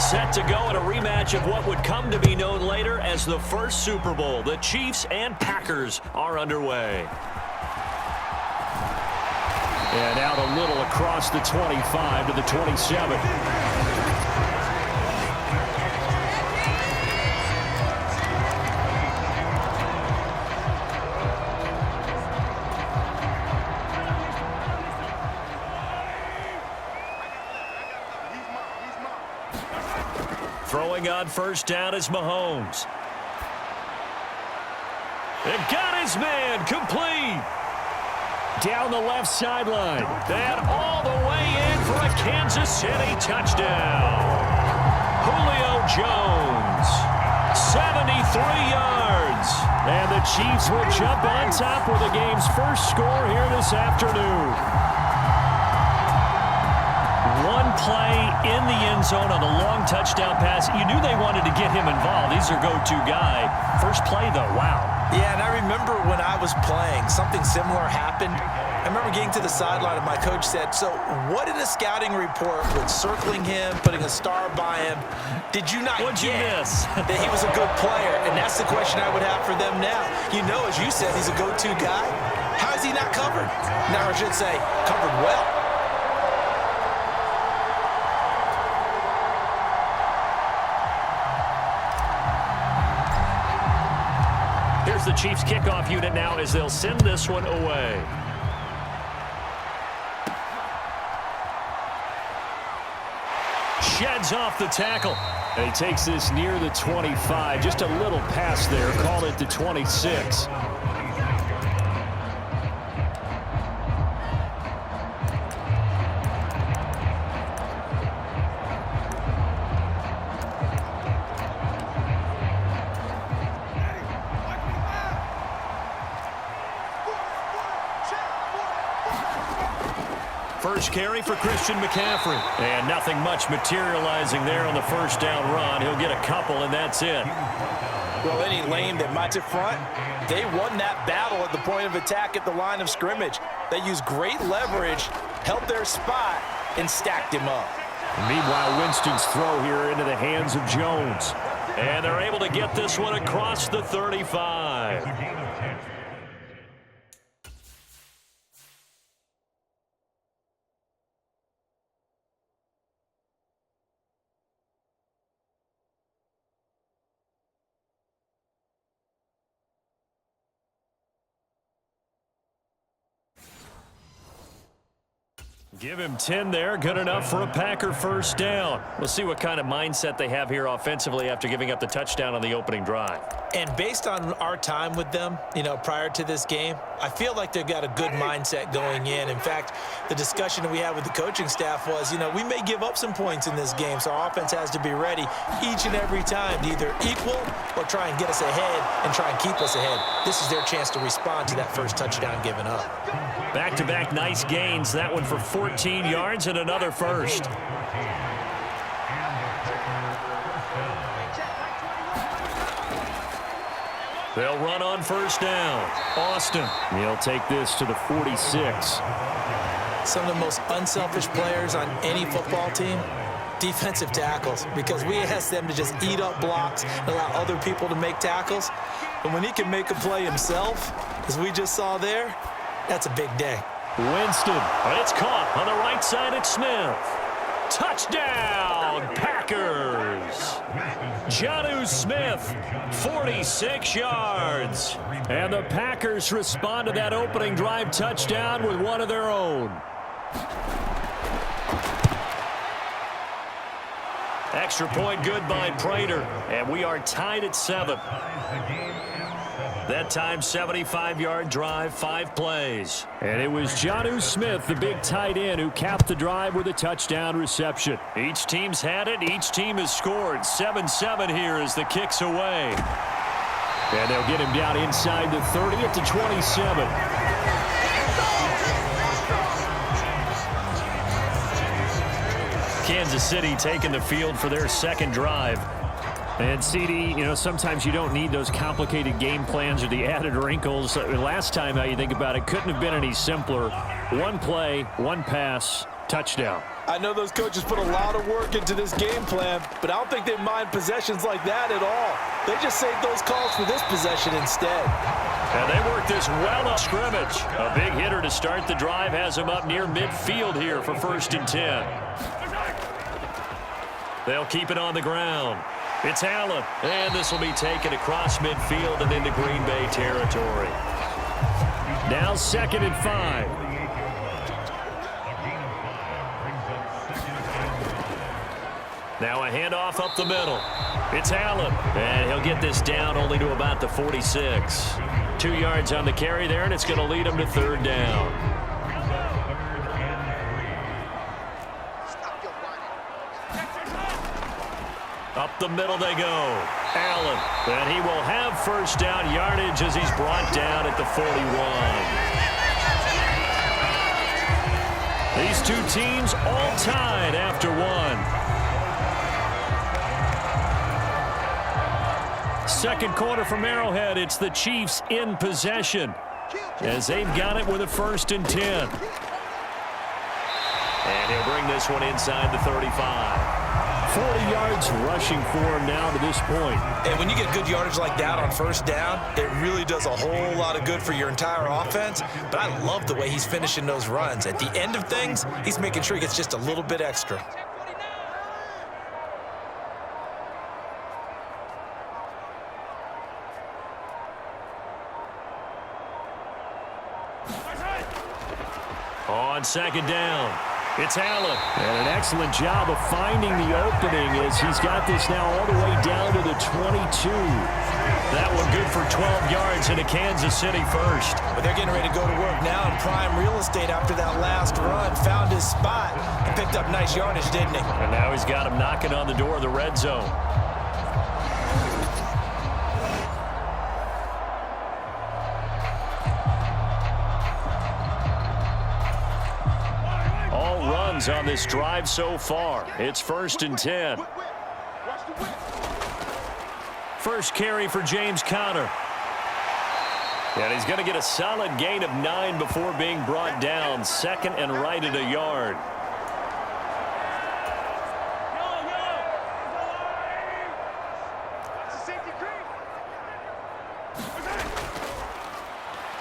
Set to go in a rematch of what would come to be known later as the first Super Bowl. The Chiefs and Packers are underway. And out a little across the 25 to the 27. Throwing on first down is Mahomes. And got his man complete. Down the left sideline. And all the way in for a Kansas City touchdown. Julio Jones, 73 yards. And the Chiefs will jump on top with the game's first score here this afternoon. One play in the end zone on a long touchdown pass. You knew they wanted to get him involved. He's their go-to guy. First play, though, wow. Yeah, and I remember when I was playing, something similar happened. I remember getting to the sideline and my coach said, so what in a scouting report with circling him, putting a star by him, did you not What'd you miss? that he was a good player? And that's the question I would have for them now. You know, as you said, he's a go-to guy. How is he not covered? Now I should say, covered well. The Chiefs kickoff unit now as they'll send this one away. Sheds off the tackle. And he takes this near the 25. Just a little pass there. Call it the 26. First carry for Christian McCaffrey. And nothing much materializing there on the first down run. He'll get a couple, and that's it. Well, any lane that might in front, they won that battle at the point of attack at the line of scrimmage. They used great leverage, held their spot, and stacked him up. Meanwhile, Winston's throw here into the hands of Jones. And they're able to get this one across the 35. Give him 10 there. Good enough for a Packer first down. We'll see what kind of mindset they have here offensively after giving up the touchdown on the opening drive. And based on our time with them, prior to this game, I feel like they've got a good mindset going in. In fact, the discussion that we had with the coaching staff was, we may give up some points in this game, so our offense has to be ready each and every time to either equal or try and get us ahead and try and keep us ahead. This is their chance to respond to that first touchdown given up. Back-to-back nice gains. That one for 14 yards and another first. They'll run on first down. Austin. He'll take this to the 46. Some of the most unselfish players on any football team, defensive tackles, because we ask them to just eat up blocks and allow other people to make tackles. But when he can make a play himself, as we just saw there, that's a big day. Winston. It's caught on the right side at Smith. Touchdown, Packers. Jonnu Smith, 46 yards. And the Packers respond to that opening drive touchdown with one of their own. Extra point good by Prater. And we are tied at 7. That time, 75-yard drive, 5 plays. And it was Jonnu Smith, the big tight end, who capped the drive with a touchdown reception. Each team's had it. Each team has scored. 7-7 here as the kick's away. And they'll get him down inside the 30 at the 27. Kansas City taking the field for their second drive. And, CD, sometimes you don't need those complicated game plans or the added wrinkles. Last time, how you think about it, couldn't have been any simpler. One play, one pass, Touchdown. I know those coaches put a lot of work into this game plan, but I don't think they mind possessions like that at all. They just saved those calls for this possession instead. And they work this well up scrimmage. A big hitter to start the drive has him up near midfield here for 1st and 10. They'll keep it on the ground. It's Allen, and this will be taken across midfield and into Green Bay territory. Now 2nd and 5. Now a handoff up the middle. It's Allen, and he'll get this down only to about the 46. 2 yards on the carry there, and it's going to lead him to 3rd down. Up the middle they go. Allen, and he will have 1st down yardage as he's brought down at the 41. These two teams all tied after one. Second quarter from Arrowhead, it's the Chiefs in possession as they've got it with a 1st and 10. And he'll bring this one inside the 35. 40 yards rushing for him now to this point. And when you get good yardage like that on 1st down, it really does a whole lot of good for your entire offense. But I love the way he's finishing those runs. At the end of things, he's making sure he gets just a little bit extra. On 2nd down, it's Allen. And an excellent job of finding the opening as he's got this now all the way down to the 22. That one good for 12 yards into Kansas City 1st. But they're getting ready to go to work now in prime real estate after that last run. Found his spot and picked up nice yardage, didn't he? And now he's got him knocking on the door of the red zone. On this drive so far. It's 1st and 10. First carry for James Conner. And he's going to get a solid gain of 9 before being brought down. 2nd and right at a yard.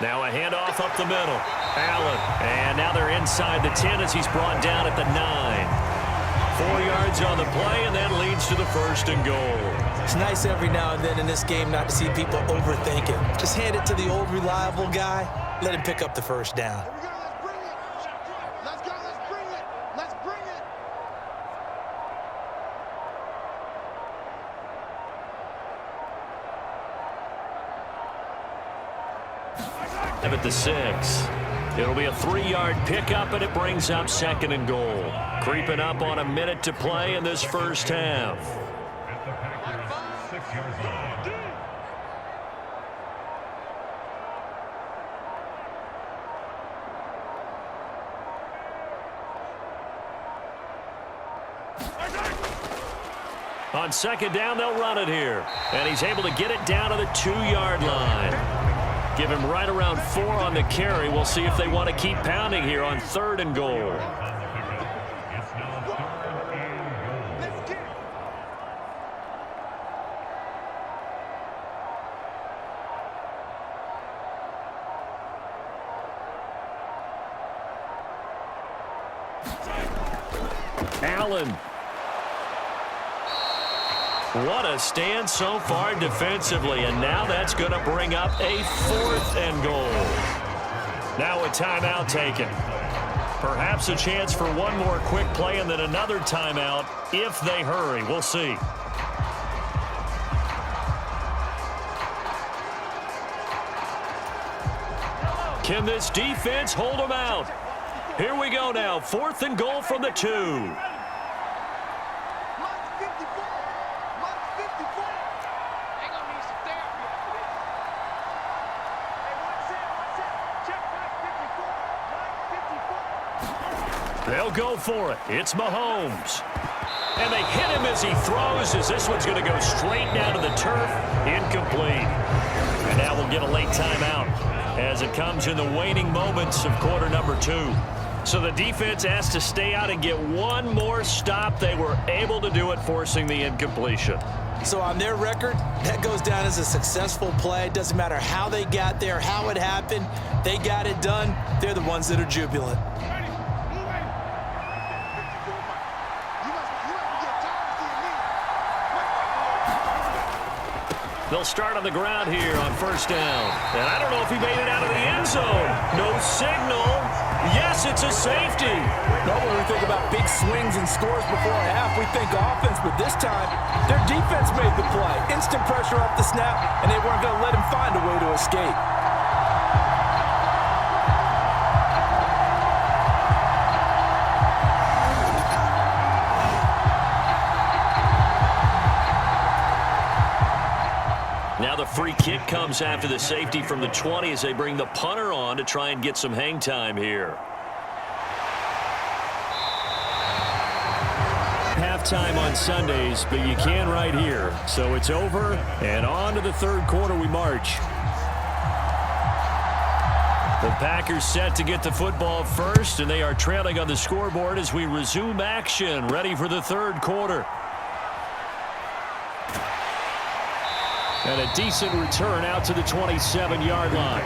Now a handoff up the middle. Allen, and now they're inside the 10 as he's brought down at the 9. 4 yards on the play, and that leads to the 1st and goal. It's nice every now and then in this game not to see people overthink it. Just hand it to the old reliable guy. Let him pick up the 1st down. At the 6. It'll be a 3-yard pickup, and it brings up 2nd and goal. Creeping up on a minute to play in this 1st half. On 2nd down, they'll run it here. And he's able to get it down to the 2-yard line. Give him right around 4 on the carry. We'll see if they want to keep pounding here on 3rd and goal. Allen. What a stand so far defensively, and now that's going to bring up a 4th and goal. Now a timeout taken. Perhaps a chance for one more quick play and then another timeout if they hurry. We'll see. Can this defense hold them out? Here we go now. 4th and goal from the 2. They'll go for it. It's Mahomes. And they hit him as he throws, as this one's going to go straight down to the turf. Incomplete. And now we'll get a late timeout as it comes in the waning moments of quarter number 2. So the defense has to stay out and get one more stop. They were able to do it, forcing the incompletion. So on their record, that goes down as a successful play. It doesn't matter how they got there, how it happened. They got it done. They're the ones that are jubilant. They'll start on the ground here on first down. And I don't know if he made it out of the end zone. No signal. Yes, it's a safety. No, when we think about big swings and scores before a half, we think offense, but this time, their defense made the play. Instant pressure off the snap, and they weren't going to let him find a way to escape. Now the free kick comes after the safety from the 20 as they bring the punter on to try and get some hang time here. Halftime on Sundays, but you can right here. So it's over, and on to the third quarter we march. The Packers set to get the football first, and they are trailing on the scoreboard as we resume action, ready for the third quarter. And a decent return out to the 27-yard line.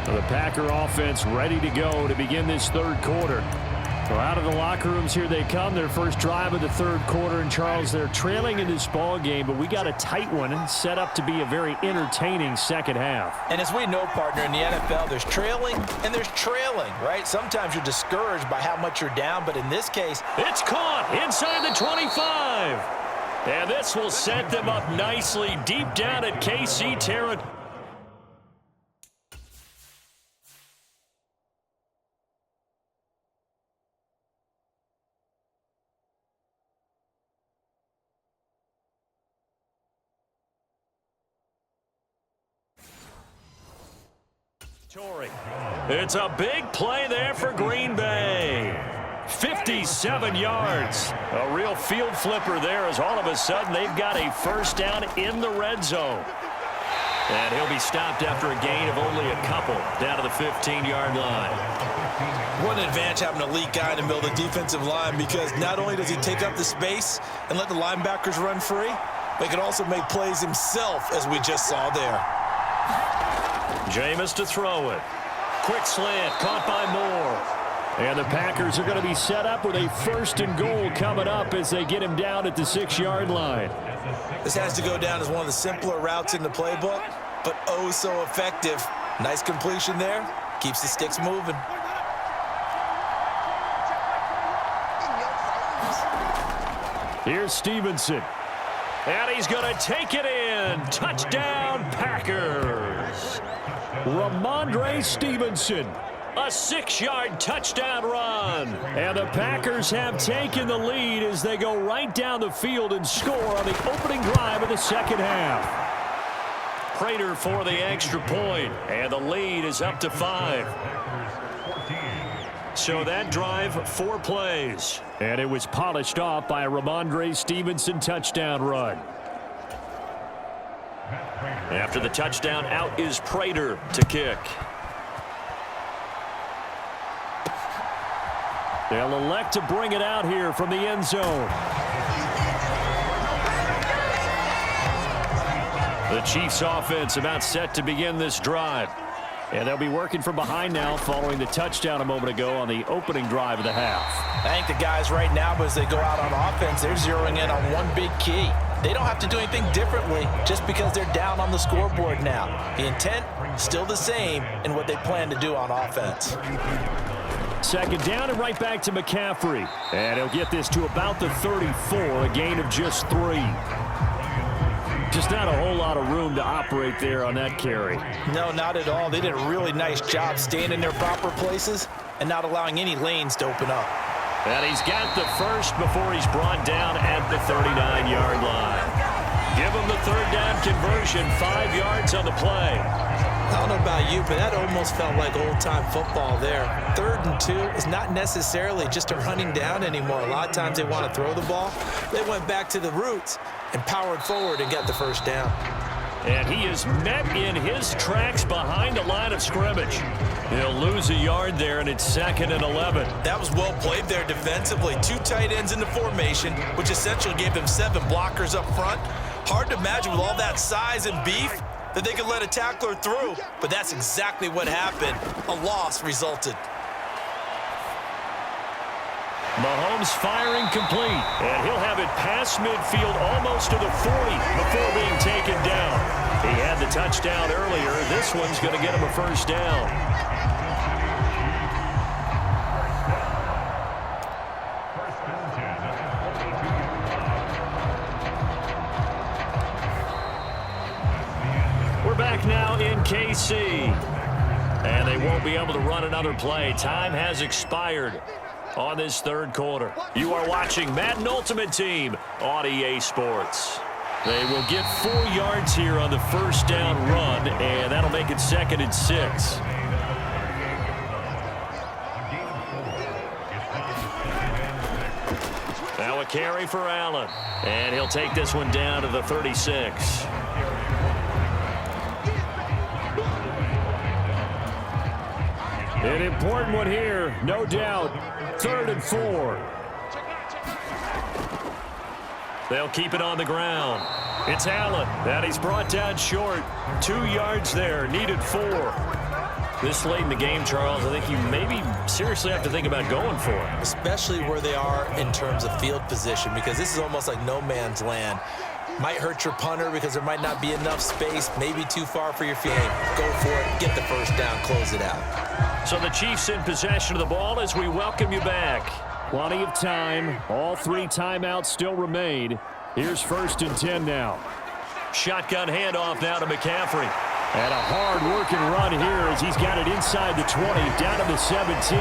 The Packer offense ready to go to begin this third quarter. So out of the locker rooms, here they come. Their first drive of the third quarter. And, Charles, they're trailing in this ball game, but we got a tight one set up to be a very entertaining second half. And as we know, partner, in the NFL, there's trailing and there's trailing, right? Sometimes you're discouraged by how much you're down, but in this case, it's caught inside the 25. And this will set them up nicely deep down at KC territory. It's a big play there for Green Bay. 57 yards. A real field flipper there as all of a sudden they've got a first down in the red zone. And he'll be stopped after a gain of only a couple down to the 15-yard line. What an advantage having an elite guy in the middle of the defensive line, because not only does he take up the space and let the linebackers run free, but he can also make plays himself, as we just saw there. Jameis to throw it. Quick slant, caught by Moore. And the Packers are going to be set up with a first and goal coming up as they get him down at the 6-yard line. This has to go down as one of the simpler routes in the playbook, but oh so effective. Nice completion there. Keeps the sticks moving. Here's Stevenson. And he's going to take it in. Touchdown, Packers. Ramondre Stevenson. A 6-yard touchdown run. And the Packers have taken the lead as they go right down the field and score on the opening drive of the second half. Prater for the extra point, and the lead is up to 5. So that drive, 4 plays. And it was polished off by a Ramondre Stevenson touchdown run. After the touchdown, out is Prater to kick. They'll elect to bring it out here from the end zone. The Chiefs offense about set to begin this drive. And they'll be working from behind now following the touchdown a moment ago on the opening drive of the half. I think the guys right now, as they go out on offense, they're zeroing in on one big key. They don't have to do anything differently just because they're down on the scoreboard now. The intent, still the same in what they plan to do on offense. Second down and right back to McCaffrey. And he'll get this to about the 34, a gain of just 3. Just not a whole lot of room to operate there on that carry. No, not at all. They did a really nice job staying in their proper places and not allowing any lanes to open up. And he's got the first before he's brought down at the 39-yard line. Give him the third down conversion, 5 yards on the play. I don't know about you, but that almost felt like old-time football there. 3rd and 2 is not necessarily just a running down anymore. A lot of times they want to throw the ball. They went back to the roots and powered forward and got the first down. And he is met in his tracks behind the line of scrimmage. He'll lose a yard there, and it's 2nd and 11. That was well played there defensively. 2 tight ends in the formation, which essentially gave them 7 blockers up front. Hard to imagine with all that size and beef that they could let a tackler through, but that's exactly what happened. A loss resulted. Mahomes firing complete, and he'll have it past midfield almost to the 40 before being taken down. He had the touchdown earlier. This one's going to get him a first down. We're back now in KC, and they won't be able to run another play. Time has expired on this 3rd quarter. You are watching Madden Ultimate Team on EA Sports. They will get 4 yards here on the first down run, and that'll make it 2nd and 6. Now a carry for Allen, and he'll take this one down to the 36. An important one here, no doubt. 3rd and 4. They'll keep it on the ground. It's Allen, and he's brought down short. 2 yards there, needed 4. This late in the game, Charles, I think you maybe seriously have to think about going for it. Especially where they are in terms of field position, because this is almost like no man's land. Might hurt your punter because there might not be enough space, maybe too far for your feet. Go for it, get the first down, close it out. So the Chiefs in possession of the ball as we welcome you back. Plenty of time. All 3 timeouts still remain. Here's 1st and 10 now. Shotgun handoff now to McCaffrey. And a hard-working run here as he's got it inside the 20, down to the 17.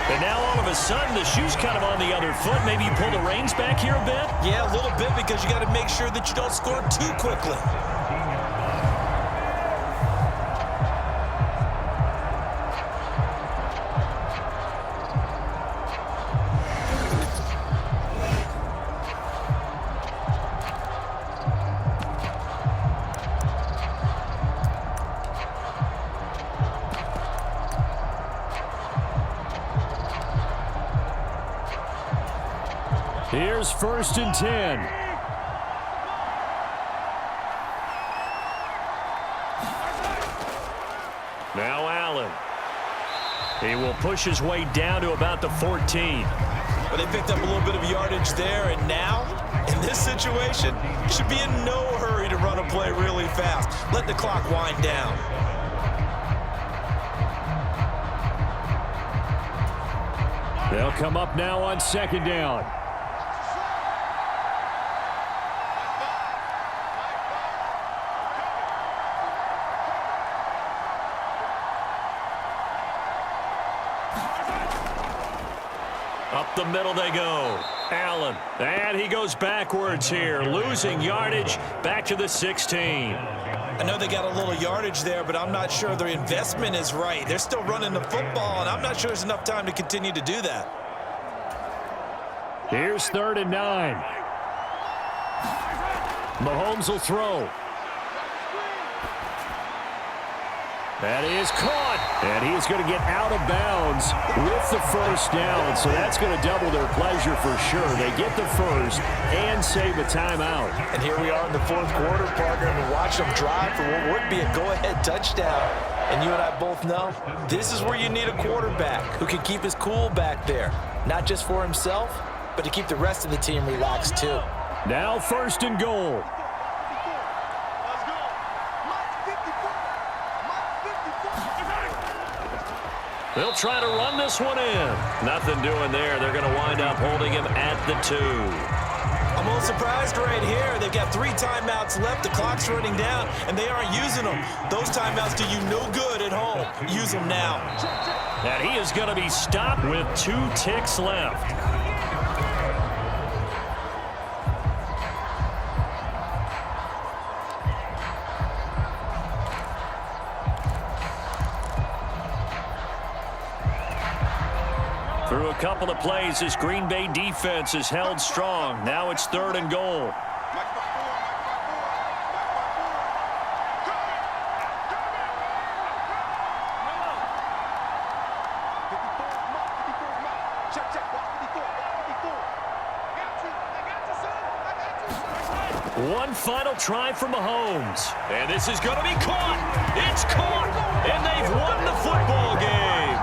And now all of a sudden the shoe's kind of on the other foot. Maybe you pull the reins back here a bit? Yeah, a little bit, because you got to make sure that you don't score too quickly. Here's 1st and 10. Now Allen. He will push his way down to about the 14. But they picked up a little bit of yardage there, and now, in this situation, should be in no hurry to run a play really fast. Let the clock wind down. They'll come up now on 2nd down. Up the middle they go. Allen. And he goes backwards here. Losing yardage back to the 16. I know they got a little yardage there, but I'm not sure their investment is right. They're still running the football, and I'm not sure there's enough time to continue to do that. Here's 3rd and 9. Mahomes will throw. That is caught, and he is going to get out of bounds with the first down, so that's going to double their pleasure for sure. They get the first and save a timeout. And here we are in the 4th quarter, partner, and watch them drive for what would be a go-ahead touchdown. And you and I both know this is where you need a quarterback who can keep his cool back there, not just for himself, but to keep the rest of the team relaxed too. Now 1st and goal. They'll try to run this one in. Nothing doing there. They're going to wind up holding him at the 2. I'm a little surprised right here. They've got 3 timeouts left. The clock's running down, and they aren't using them. Those timeouts do you no good at home. Use them now. And he is going to be stopped with 2 ticks left. Through a couple of plays, this Green Bay defense is held strong. Now it's 3rd and goal. One final try from Mahomes. And this is going to be caught. It's caught. And they've won the football game.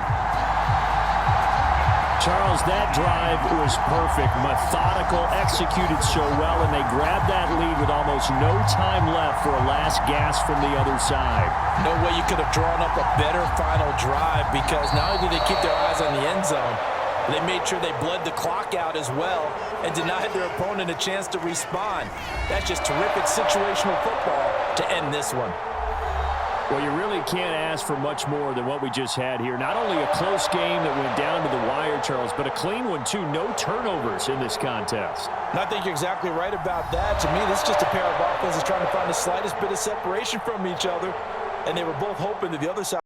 Charles, that drive was perfect. Methodical, executed so well, and they grabbed that lead with almost no time left for a last gasp from the other side. No way you could have drawn up a better final drive, because not only did they keep their eyes on the end zone, they made sure they bled the clock out as well and denied their opponent a chance to respond. That's just terrific situational football to end this one. Well, you really can't ask for much more than what we just had here. Not only a close game that went down to the wire, Charles, but a clean one, too. No turnovers in this contest. And I think you're exactly right about that. To me, this is just a pair of offenses trying to find the slightest bit of separation from each other, and they were both hoping that the other side